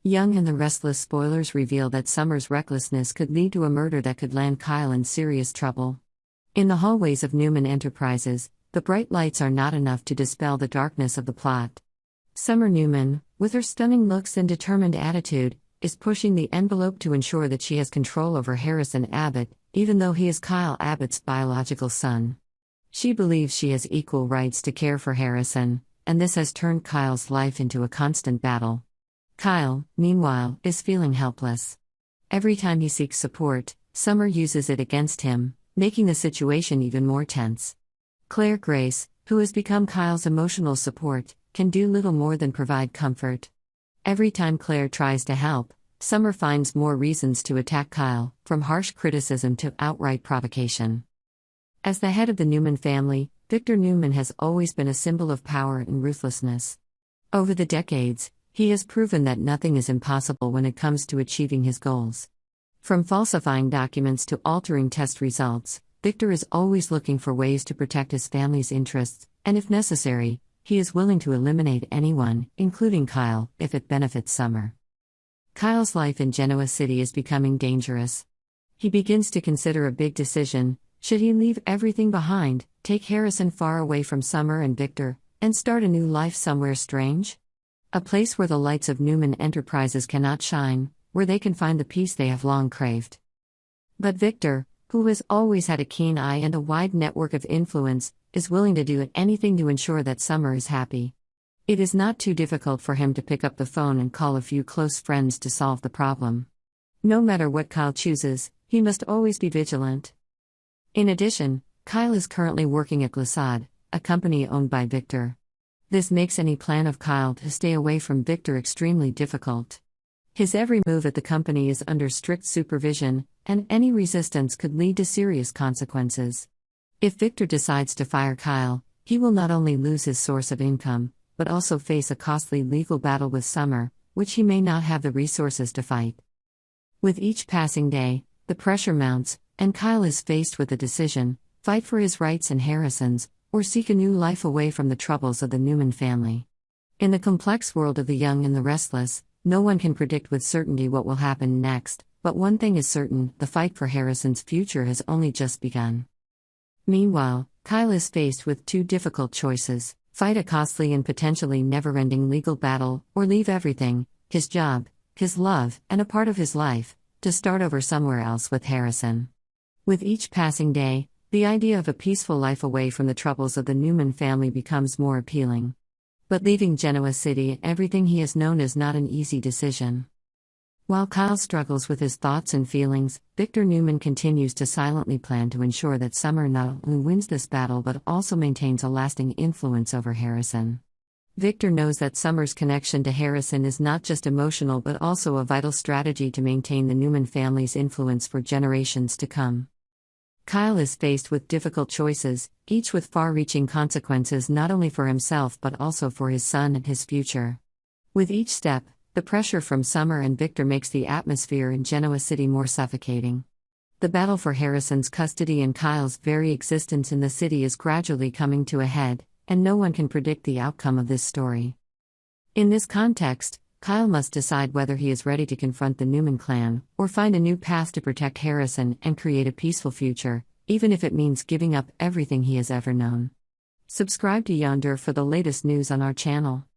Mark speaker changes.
Speaker 1: Young and the Restless spoilers reveal that Summer's recklessness could lead to a murder that could land Kyle in serious trouble. In the hallways of Newman Enterprises, the bright lights are not enough to dispel the darkness of the plot. Summer Newman, with her stunning looks and determined attitude, is pushing the envelope to ensure that she has control over Harrison Abbott, even though he is Kyle Abbott's biological son. She believes she has equal rights to care for Harrison, and this has turned Kyle's life into a constant battle. Kyle, meanwhile, is feeling helpless. Every time he seeks support, Summer uses it against him, making the situation even more tense. Claire Grace, who has become Kyle's emotional support, can do little more than provide comfort. Every time Claire tries to help, Summer finds more reasons to attack Kyle, from harsh criticism to outright provocation. As the head of the Newman family, Victor Newman has always been a symbol of power and ruthlessness. Over the decades, he has proven that nothing is impossible when it comes to achieving his goals. From falsifying documents to altering test results, Victor is always looking for ways to protect his family's interests, and if necessary, he is willing to eliminate anyone, including Kyle, if it benefits Summer. Kyle's life in Genoa City is becoming dangerous. He begins to consider a big decision: should he leave everything behind, take Harrison far away from Summer and Victor, and start a new life somewhere strange? A place where the lights of Newman Enterprises cannot shine, where they can find the peace they have long craved. But Victor, who has always had a keen eye and a wide network of influence, is willing to do anything to ensure that Summer is happy. It is not too difficult for him to pick up the phone and call a few close friends to solve the problem. No matter what Kyle chooses, he must always be vigilant. In addition, Kyle is currently working at Glissade, a company owned by Victor. This makes any plan of Kyle to stay away from Victor extremely difficult. His every move at the company is under strict supervision, and any resistance could lead to serious consequences. If Victor decides to fire Kyle, he will not only lose his source of income, but also face a costly legal battle with Summer, which he may not have the resources to fight. With each passing day, the pressure mounts, and Kyle is faced with a decision: fight for his rights and Harrison's, or seek a new life away from the troubles of the Newman family. In the complex world of the young and the restless, no one can predict with certainty what will happen next, but one thing is certain: the fight for Harrison's future has only just begun. Meanwhile, Kyle is faced with two difficult choices: fight a costly and potentially never-ending legal battle, or leave everything, his job, his love, and a part of his life, to start over somewhere else with Harrison. With each passing day, the idea of a peaceful life away from the troubles of the Newman family becomes more appealing. But leaving Genoa City and everything he has known is not an easy decision. While Kyle struggles with his thoughts and feelings, Victor Newman continues to silently plan to ensure that Summer not only wins this battle but also maintains a lasting influence over Harrison. Victor knows that Summer's connection to Harrison is not just emotional but also a vital strategy to maintain the Newman family's influence for generations to come. Kyle is faced with difficult choices, each with far-reaching consequences not only for himself but also for his son and his future. With each step, the pressure from Summer and Victor makes the atmosphere in Genoa City more suffocating. The battle for Harrison's custody and Kyle's very existence in the city is gradually coming to a head, and no one can predict the outcome of this story. In this context, Kyle must decide whether he is ready to confront the Newman clan, or find a new path to protect Harrison and create a peaceful future, even if it means giving up everything he has ever known. Subscribe to Yonder for the latest news on our channel.